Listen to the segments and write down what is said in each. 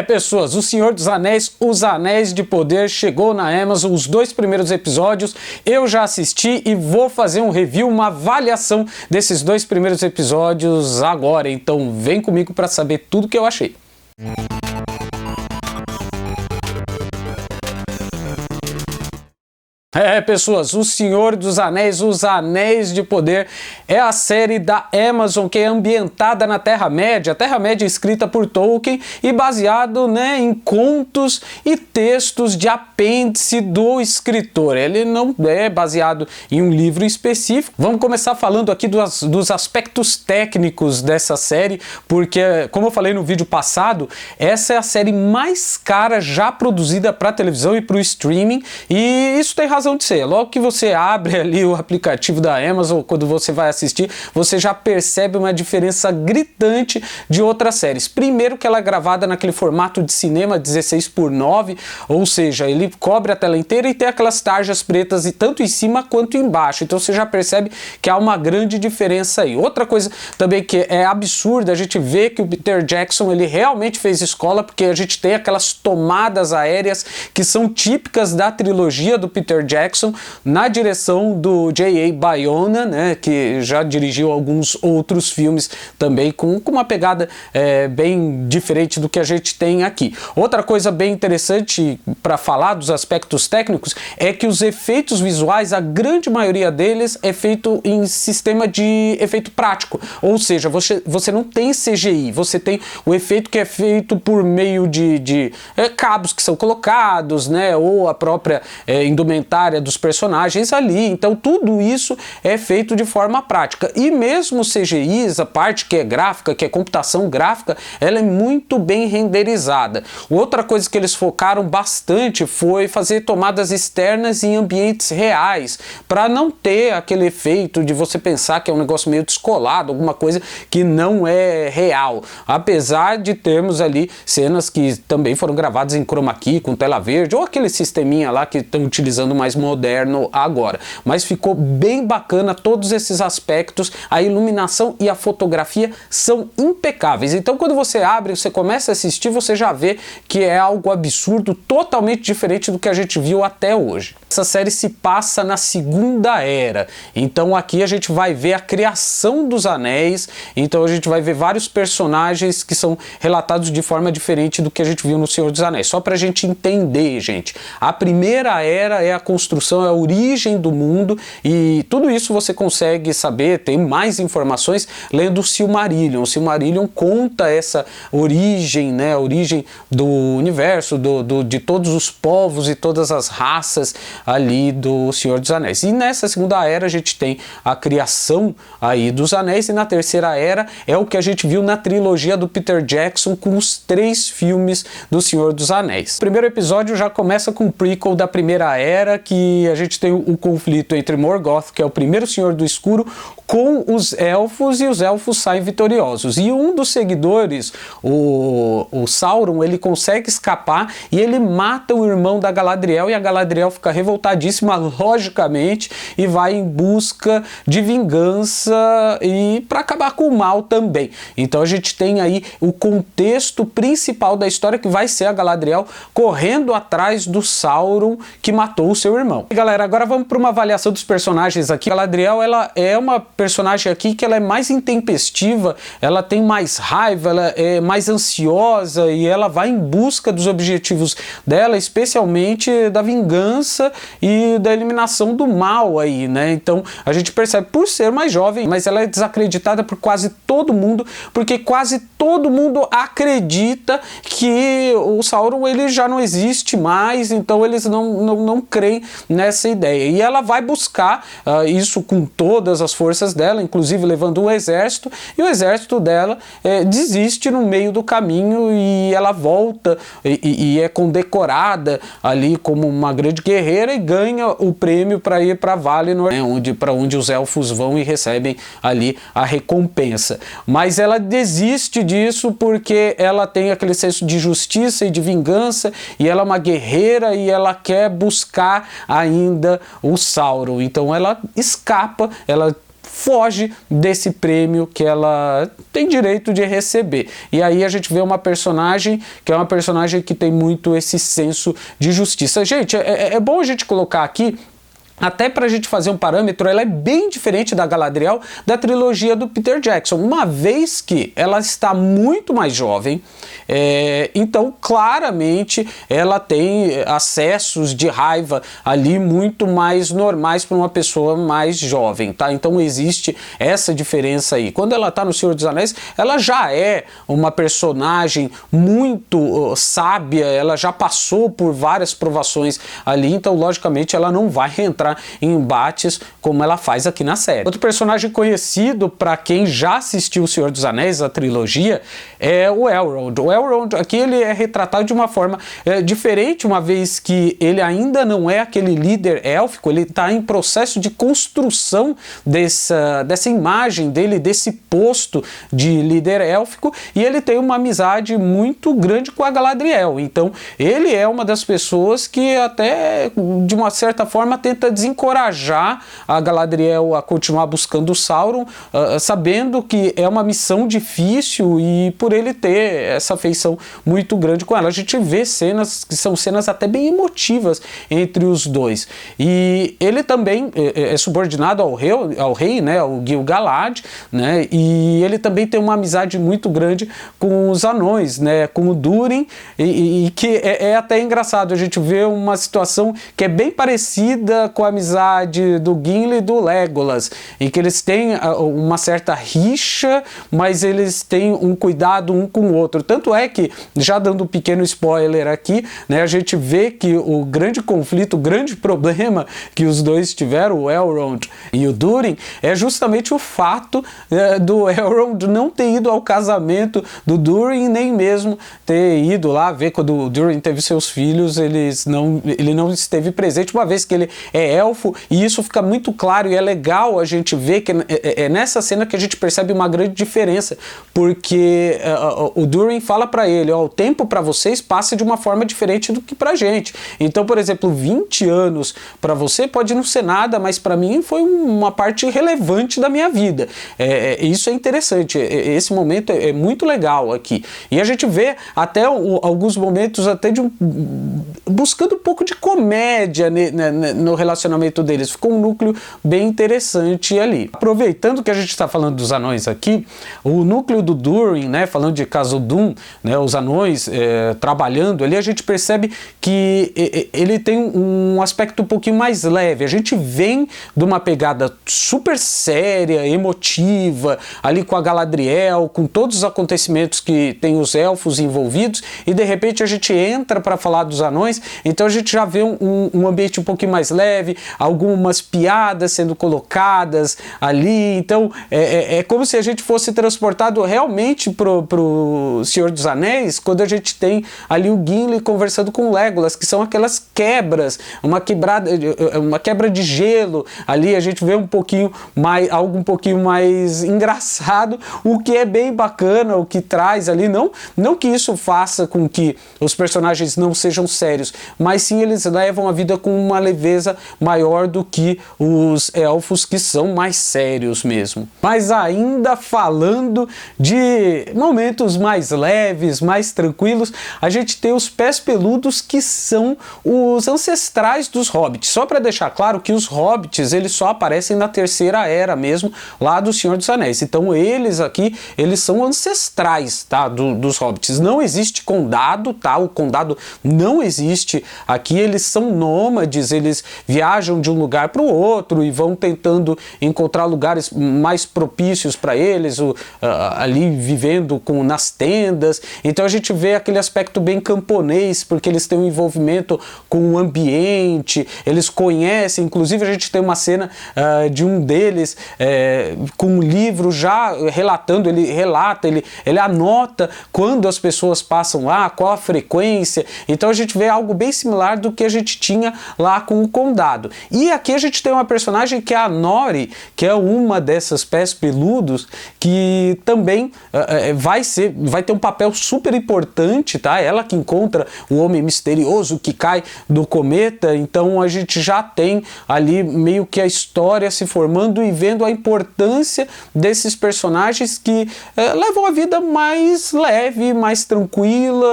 Pessoas, O Senhor dos Anéis, Os Anéis de Poder chegou na Amazon, os 2 primeiros episódios eu já assisti e vou fazer um review, uma avaliação desses 2 primeiros episódios agora, então vem comigo para saber tudo que eu achei. Pessoas, O Senhor dos Anéis, Os Anéis de Poder é a série da Amazon que é ambientada na Terra-média. A Terra-média é escrita por Tolkien e baseado, em contos e textos de apêndice do escritor. Ele não é baseado em um livro específico. Vamos começar falando aqui dos aspectos técnicos dessa série, porque, como eu falei no vídeo passado, essa é a série mais cara já produzida para televisão e para o streaming, e isso tem razão de ser. Logo que você abre ali o aplicativo da Amazon, quando você vai assistir, você já percebe uma diferença gritante de outras séries. Primeiro que ela é gravada naquele formato de cinema 16:9, ou seja, ele cobre a tela inteira e tem aquelas tarjas pretas tanto em cima quanto embaixo, então você já percebe que há uma grande diferença aí. Outra coisa também que é absurda, a gente vê que o Peter Jackson, ele realmente fez escola, porque a gente tem aquelas tomadas aéreas que são típicas da trilogia do Peter Jackson, na direção do J.A. Bayona, que já dirigiu alguns outros filmes também com uma pegada bem diferente do que a gente tem aqui. Outra coisa bem interessante para falar dos aspectos técnicos é que os efeitos visuais, a grande maioria deles é feito em sistema de efeito prático, ou seja, você não tem CGI, você tem o efeito que é feito por meio de cabos que são colocados, ou a própria indumentária dos personagens ali, então tudo isso é feito de forma prática. E mesmo CGIs, a parte que é gráfica, que é computação gráfica, ela é muito bem renderizada. Outra coisa que eles focaram bastante foi fazer tomadas externas em ambientes reais, para não ter aquele efeito de você pensar que é um negócio meio descolado, alguma coisa que não é real, apesar de termos ali cenas que também foram gravadas em chroma key, com tela verde, ou aquele sisteminha lá que estão utilizando mais moderno agora, mas ficou bem bacana todos esses aspectos. A iluminação e a fotografia são impecáveis, então quando você abre, você começa a assistir, você já vê que é algo absurdo, totalmente diferente do que a gente viu até hoje. Essa série se passa na Segunda Era, então aqui a gente vai ver a criação dos anéis, então a gente vai ver vários personagens que são relatados de forma diferente do que a gente viu no Senhor dos Anéis, só pra gente entender, gente. A Primeira Era é a construção, é a origem do mundo, e tudo isso você consegue saber, tem mais informações lendo o Silmarillion. O Silmarillion conta essa origem, a origem do universo, de todos os povos e todas as raças ali do Senhor dos Anéis. E nessa Segunda Era a gente tem a criação aí dos anéis, e na Terceira Era é o que a gente viu na trilogia do Peter Jackson, com os 3 filmes do Senhor dos Anéis. O primeiro episódio já começa com o prequel da Primeira Era, que a gente tem o conflito entre Morgoth, que é o primeiro Senhor do Escuro, com os elfos, e os elfos saem vitoriosos. E um dos seguidores, o Sauron, ele consegue escapar e ele mata o irmão da Galadriel, e a Galadriel fica revoltadíssima, logicamente, e vai em busca de vingança e para acabar com o mal também. Então a gente tem aí o contexto principal da história, que vai ser a Galadriel correndo atrás do Sauron que matou o seu irmão. E galera, agora vamos para uma avaliação dos personagens aqui. A Galadriel, ela é uma personagem aqui que ela é mais intempestiva, ela tem mais raiva, ela é mais ansiosa, e ela vai em busca dos objetivos dela, especialmente da vingança e da eliminação do mal aí, Então a gente percebe, por ser mais jovem, mas ela é desacreditada por quase todo mundo, porque quase todo mundo acredita que o Sauron, ele já não existe mais, então eles não creem nessa ideia. E ela vai buscar isso com todas as forças dela, inclusive levando um exército, e o exército dela desiste no meio do caminho, e ela volta e é condecorada ali como uma grande guerreira, e ganha o prêmio para ir para Valinor, para onde os elfos vão e recebem ali a recompensa. Mas ela desiste disso porque ela tem aquele senso de justiça e de vingança, e ela é uma guerreira e ela quer buscar ainda o Sauron. Então ela escapa, ela foge desse prêmio que ela tem direito de receber. E aí a gente vê uma personagem que é uma personagem que tem muito esse senso de justiça. Gente, é bom a gente colocar aqui, até para a gente fazer um parâmetro, ela é bem diferente da Galadriel da trilogia do Peter Jackson, uma vez que ela está muito mais jovem, então claramente ela tem acessos de raiva ali muito mais normais para uma pessoa mais jovem, tá? Então existe essa diferença aí. Quando ela está no Senhor dos Anéis, ela já é uma personagem muito sábia, ela já passou por várias provações ali, então logicamente ela não vai entrar em embates como ela faz aqui na série. Outro personagem conhecido para quem já assistiu O Senhor dos Anéis, a trilogia, é o Elrond. O Elrond aqui ele é retratado de uma forma diferente, uma vez que ele ainda não é aquele líder élfico, ele está em processo de construção dessa imagem dele, desse posto de líder élfico, e ele tem uma amizade muito grande com a Galadriel. Então ele é uma das pessoas que até de uma certa forma tenta desencorajar a Galadriel a continuar buscando o Sauron, sabendo que é uma missão difícil, e por ele ter essa afeição muito grande com ela. A gente vê cenas que são cenas até bem emotivas entre os dois. E ele também é subordinado ao rei, né, ao Gil-galad, né, e ele também tem uma amizade muito grande com os anões, né, com o Durin, e que é até engraçado, a gente vê uma situação que é bem parecida com a amizade do Gimli e do Legolas, em que eles têm uma certa rixa, mas eles têm um cuidado um com o outro. Tanto é que, já dando um pequeno spoiler aqui, né, a gente vê que o grande conflito, o grande problema que os dois tiveram, o Elrond e o Durin, é justamente o fato do Elrond não ter ido ao casamento do Durin, nem mesmo ter ido lá ver quando o Durin teve seus filhos, ele não esteve presente, uma vez que ele é elfo, e isso fica muito claro, e é legal a gente ver que é nessa cena que a gente percebe uma grande diferença, porque o Durin fala para ele, o tempo para vocês passa de uma forma diferente do que pra gente. Então, por exemplo, 20 anos para você pode não ser nada, mas para mim foi uma parte relevante da minha vida. Isso é interessante, esse momento é muito legal aqui. E a gente vê até alguns momentos até buscando um pouco de comédia no relacionamento deles. Ficou um núcleo bem interessante ali. Aproveitando que a gente está falando dos anões aqui, o núcleo do Durin, né, falando de Khazad-dûm, né, os anões trabalhando ali, a gente percebe que ele tem um aspecto um pouquinho mais leve. A gente vem de uma pegada super séria, emotiva, ali com a Galadriel, com todos os acontecimentos que tem os elfos envolvidos, e de repente a gente entra para falar dos anões, então a gente já vê um ambiente um pouquinho mais leve, algumas piadas sendo colocadas ali, então é como se a gente fosse transportado realmente pro Senhor dos Anéis, quando a gente tem ali o Gimli conversando com o Legolas, que são aquelas quebras, uma quebra de gelo, ali a gente vê algo um pouquinho mais engraçado, o que é bem bacana, o que traz ali, não que isso faça com que os personagens não sejam sérios, mas sim eles levam a vida com uma leveza maior do que os elfos, que são mais sérios mesmo. Mas ainda falando de momentos mais leves, mais tranquilos, a gente tem os Pés Peludos, que são os ancestrais dos hobbits. Só para deixar claro que os hobbits eles só aparecem na Terceira Era mesmo, lá do Senhor dos Anéis. Então eles aqui, eles são ancestrais, tá, dos hobbits. Não existe condado, tá? O condado não existe aqui. Eles são nômades, eles viajam de um lugar para o outro e vão tentando encontrar lugares mais propícios para eles, ali vivendo nas tendas. Então a gente vê aquele aspecto bem camponês, porque eles têm um envolvimento com o ambiente, eles conhecem, inclusive a gente tem uma cena de um deles com um livro já relatando, ele anota quando as pessoas passam lá, qual a frequência. Então a gente vê algo bem similar do que a gente tinha lá com o condado. E aqui a gente tem uma personagem que é a Nori, que é uma dessas Pés Peludos, que também vai vai ter um papel super importante, tá? Ela que encontra o homem misterioso que cai do cometa, então a gente já tem ali meio que a história se formando e vendo a importância desses personagens que levam a vida mais leve, mais tranquila,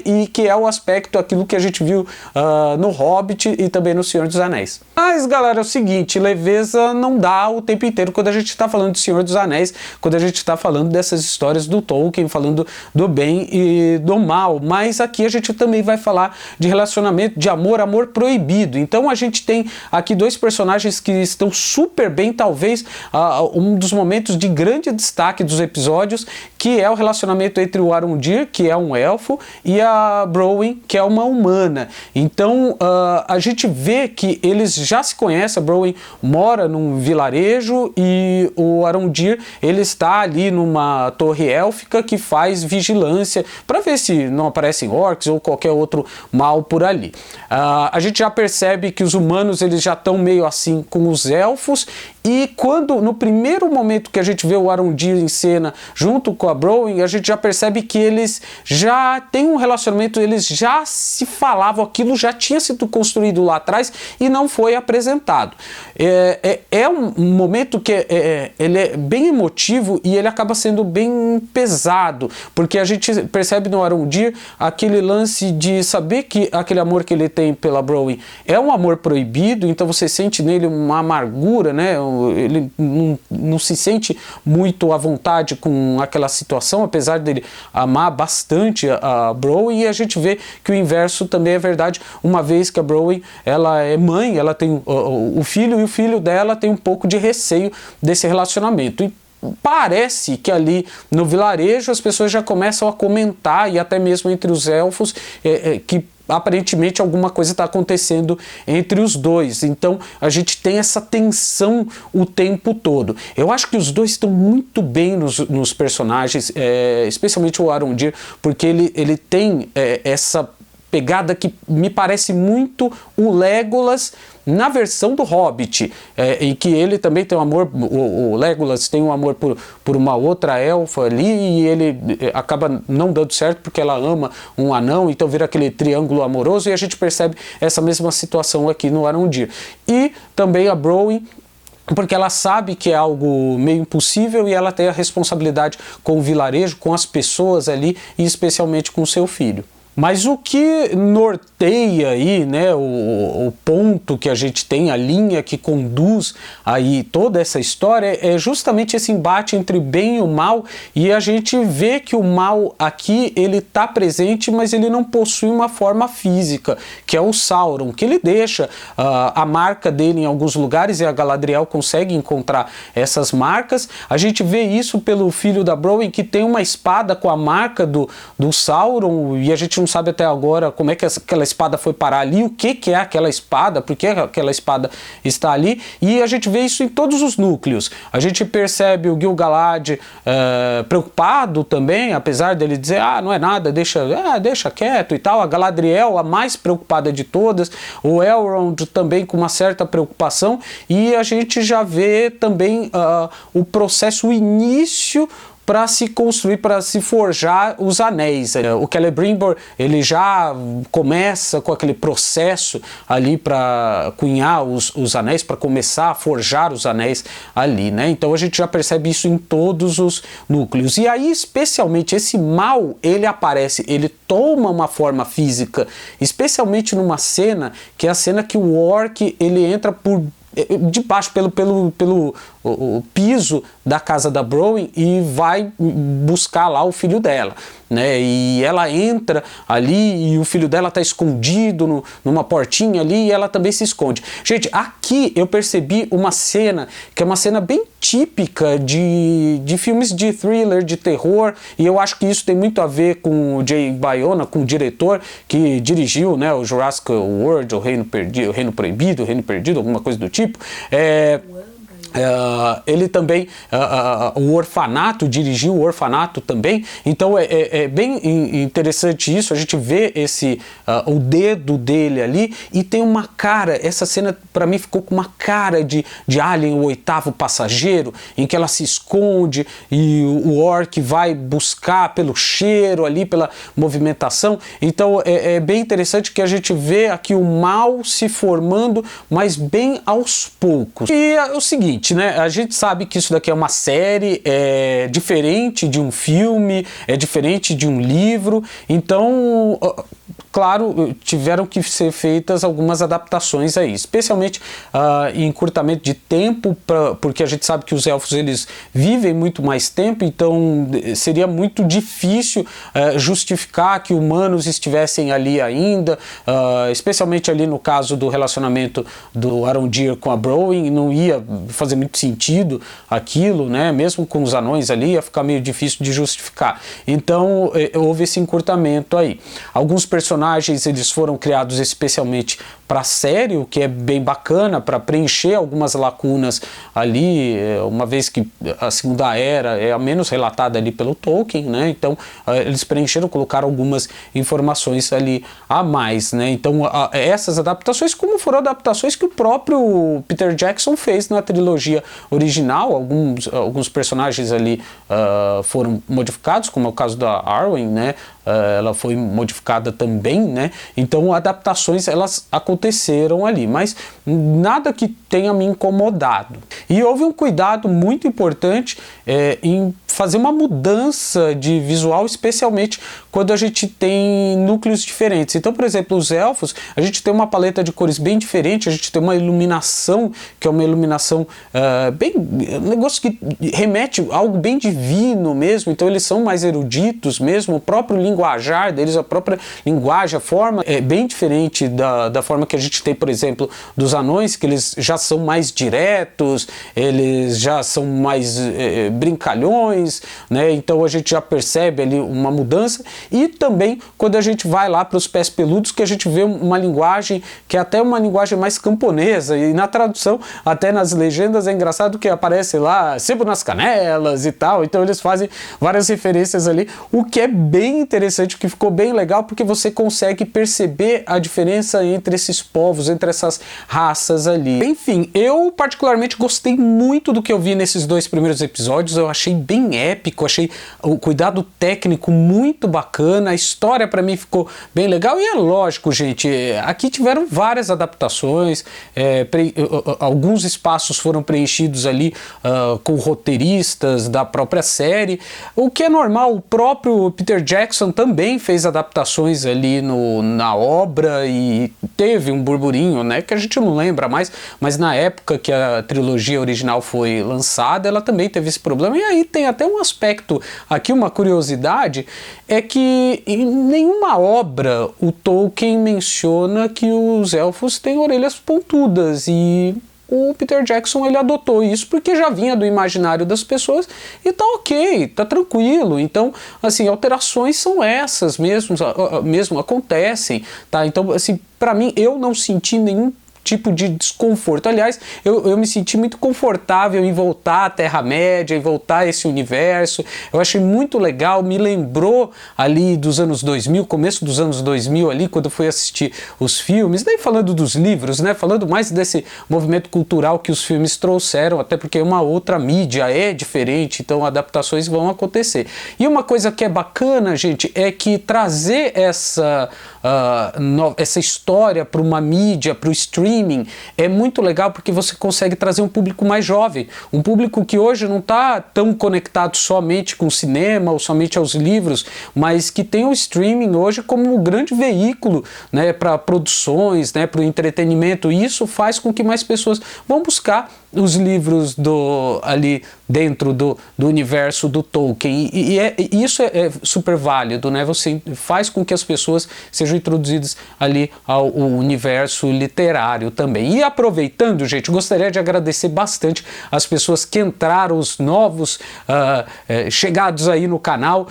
e que é o aspecto, aquilo que a gente viu no Hobbit e também no Senhor dos Anéis. Mas, galera, é o seguinte, leveza não dá o tempo inteiro quando a gente está falando de Senhor dos Anéis, quando a gente está falando dessas histórias do Tolkien, falando do bem e do mal, mas aqui a gente também vai falar de relacionamento, de amor, amor proibido. Então a gente tem aqui dois personagens que estão super bem, talvez um dos momentos de grande destaque dos episódios, que é o relacionamento entre o Arondir, que é um elfo, e a Browin, que é uma humana. Então a gente vê que eles já se conhecem. A Browin mora num vilarejo e o Arondir, ele está ali numa torre élfica que faz vigilância para ver se não aparecem orcs ou qualquer outro mal por ali. A gente já percebe que os humanos, eles já estão meio assim com os elfos, e quando no primeiro momento que a gente vê o Arondir em cena junto com a Browin, a gente já percebe que eles já têm um relacionamento, eles já se falavam, aquilo já tinha sido construído lá atrás e não foi apresentado. É um momento que ele é bem emotivo e ele acaba sendo bem pesado, porque a gente percebe no Arondir aquele lance de saber que aquele amor que ele tem pela Browin é um amor proibido, então você sente nele uma amargura, né? Ele não se sente muito à vontade com aquela situação, apesar dele amar bastante a Browin, e a gente vê que o inverso também é verdade, uma vez que a Browin, ela é mãe, ela tem o filho, e o filho dela tem um pouco de receio desse relacionamento. E parece que ali no vilarejo as pessoas já começam a comentar, e até mesmo entre os elfos, que aparentemente alguma coisa está acontecendo entre os dois. Então a gente tem essa tensão o tempo todo. Eu acho que os dois estão muito bem nos personagens, especialmente o Arondir, porque ele tem essa pegada que me parece muito o Legolas na versão do Hobbit, em que ele também tem um amor, o Legolas tem um amor por uma outra elfa ali, e ele acaba não dando certo porque ela ama um anão, então vira aquele triângulo amoroso, e a gente percebe essa mesma situação aqui no Arondir. E também a Browin, porque ela sabe que é algo meio impossível e ela tem a responsabilidade com o vilarejo, com as pessoas ali, e especialmente com o seu filho. Mas o que norteia aí, né, o ponto que a gente tem, a linha que conduz aí toda essa história, é justamente esse embate entre o bem e o mal, e a gente vê que o mal aqui, ele está presente, mas ele não possui uma forma física, que é o Sauron, que ele deixa a marca dele em alguns lugares, e a Galadriel consegue encontrar essas marcas. A gente vê isso pelo filho da Browin, que tem uma espada com a marca do Sauron, e a gente não sabe até agora como é que aquela espada foi parar ali, o que é aquela espada, por que aquela espada está ali, e a gente vê isso em todos os núcleos. A gente percebe o Gil-galad preocupado também, apesar dele dizer, não é nada, deixa quieto e tal. A Galadriel, a mais preocupada de todas, o Elrond também com uma certa preocupação, e a gente já vê também o processo, o início para se construir, para se forjar os anéis. O Celebrimbor, ele já começa com aquele processo ali para cunhar os anéis, para começar a forjar os anéis ali, né? Então a gente já percebe isso em todos os núcleos. E aí, especialmente, esse mal, ele aparece, ele toma uma forma física, especialmente numa cena, que é a cena que o orc, ele entra por de baixo, pelo piso da casa da Browin, e vai buscar lá o filho dela, né? E ela entra ali e o filho dela está escondido numa portinha ali, e ela também se esconde. Gente, aqui eu percebi uma cena que é uma cena bem típica de filmes de thriller, de terror, e eu acho que isso tem muito a ver com o Jay Bayona, com o diretor que dirigiu, né, o Jurassic World, o Reino Proibido, o Reino Perdido, alguma coisa do tipo. Ele também, o orfanato, dirigiu o orfanato também, então é bem interessante isso, a gente vê o dedo dele ali, e tem uma cara, essa cena para mim ficou com uma cara de Alien, o oitavo passageiro, em que ela se esconde e o orc vai buscar pelo cheiro ali, pela movimentação, então é bem interessante que a gente vê aqui o mal se formando, mas bem aos poucos. E é o seguinte, né? A gente sabe que isso daqui é uma série, é diferente de um filme, é diferente de um livro, então, claro, tiveram que ser feitas algumas adaptações aí, especialmente em encurtamento de tempo, porque a gente sabe que os elfos eles vivem muito mais tempo, então seria muito difícil justificar que humanos estivessem ali ainda, especialmente ali no caso do relacionamento do Arondir com a Browin, não ia fazer muito sentido aquilo, né? Mesmo com os anões ali, ia ficar meio difícil de justificar. Então houve esse encurtamento aí. Alguns personagens eles foram criados especialmente para a série, o que é bem bacana, para preencher algumas lacunas ali, uma vez que a Segunda Era é a menos relatada ali pelo Tolkien, né? Então eles preencheram, colocaram algumas informações ali a mais, né? Então essas adaptações, como foram adaptações que o próprio Peter Jackson fez na trilogia original, alguns personagens ali foram modificados, como é o caso da Arwen, né? Ela foi modificada também, né? Então adaptações elas aconteceram ali, mas nada que tenha me incomodado. E houve um cuidado muito importante em fazer uma mudança de visual, especialmente quando a gente tem núcleos diferentes. Então, por exemplo, os elfos, a gente tem uma paleta de cores bem diferente, a gente tem uma iluminação, que é uma iluminação bem... um negócio que remete a algo bem divino mesmo, então eles são mais eruditos mesmo, o próprio linguajar deles, a própria linguagem, a forma é bem diferente da forma que a gente tem, por exemplo, dos anões, que eles já são mais diretos, eles já são mais brincalhões, né? Então a gente já percebe ali uma mudança, e também quando a gente vai lá para os pés peludos, que a gente vê uma linguagem que é até uma linguagem mais camponesa, e na tradução, até nas legendas, é engraçado que aparece lá sebo nas canelas e tal, então eles fazem várias referências ali, o que é bem interessante, o que ficou bem legal, porque você consegue perceber a diferença entre esses povos, entre essas raças ali. Enfim, eu particularmente gostei muito do que eu vi nesses 2 primeiros episódios, eu achei bem épico, achei o cuidado técnico muito bacana, a história para mim ficou bem legal, e é lógico, gente, aqui tiveram várias adaptações, alguns espaços foram preenchidos ali com roteiristas da própria série, o que é normal, o próprio Peter Jackson também fez adaptações ali na obra, e teve um burburinho, né, que a gente não lembra mais, mas na época que a trilogia original foi lançada, ela também teve esse problema. E aí tem até um aspecto aqui, uma curiosidade, é que em nenhuma obra o Tolkien menciona que os elfos têm orelhas pontudas, e o Peter Jackson ele adotou isso porque já vinha do imaginário das pessoas e tá ok, tá tranquilo. Então, assim, alterações são essas mesmo acontecem, tá? Então, assim, para mim, eu não senti nenhum tipo de desconforto. Aliás, eu me senti muito confortável em voltar à Terra-média, em voltar a esse universo. Eu achei muito legal, me lembrou ali dos anos 2000, começo dos anos 2000 ali, quando eu fui assistir os filmes, daí falando dos livros, né, falando mais desse movimento cultural que os filmes trouxeram, até porque uma outra mídia é diferente, então adaptações vão acontecer. E uma coisa que é bacana, gente, é que trazer essa história para uma mídia, para o streaming, é muito legal, porque você consegue trazer um público mais jovem, um público que hoje não está tão conectado somente com o cinema ou somente aos livros, mas que tem o streaming hoje como um grande veículo, né, para produções, né, para o entretenimento, e isso faz com que mais pessoas vão buscar os livros ali dentro do universo do Tolkien, e isso é super válido, né? Você faz com que as pessoas sejam introduzidas ali ao universo literário. trabalho também. E aproveitando, gente, gostaria de agradecer bastante as pessoas que entraram, os novos chegados aí no canal,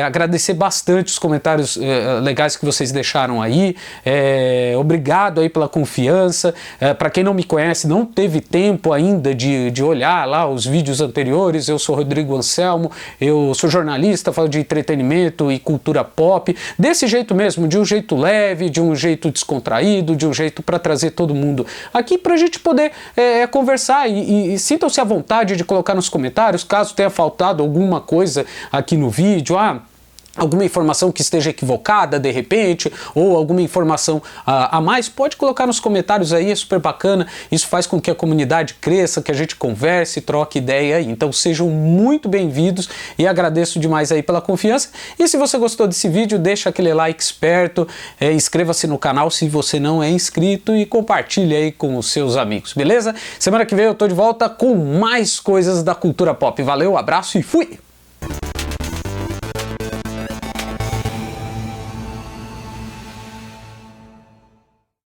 agradecer bastante os comentários legais que vocês deixaram aí, obrigado aí pela confiança. Para quem não me conhece, não teve tempo ainda de olhar lá os vídeos anteriores, eu sou Rodrigo Anselmo, eu sou jornalista, falo de entretenimento e cultura pop, desse jeito mesmo, de um jeito leve, de um jeito descontraído, de um jeito para trazer todo mundo aqui para a gente poder conversar e sintam-se à vontade de colocar nos comentários, caso tenha faltado alguma coisa aqui no vídeo, alguma informação que esteja equivocada de repente, ou alguma informação a mais, pode colocar nos comentários aí, é super bacana, isso faz com que a comunidade cresça, que a gente converse, troque ideia aí. Então sejam muito bem-vindos e agradeço demais aí pela confiança. E se você gostou desse vídeo, deixa aquele like esperto, inscreva-se no canal se você não é inscrito e compartilhe aí com os seus amigos, beleza? Semana que vem eu tô de volta com mais coisas da cultura pop. Valeu, abraço e fui!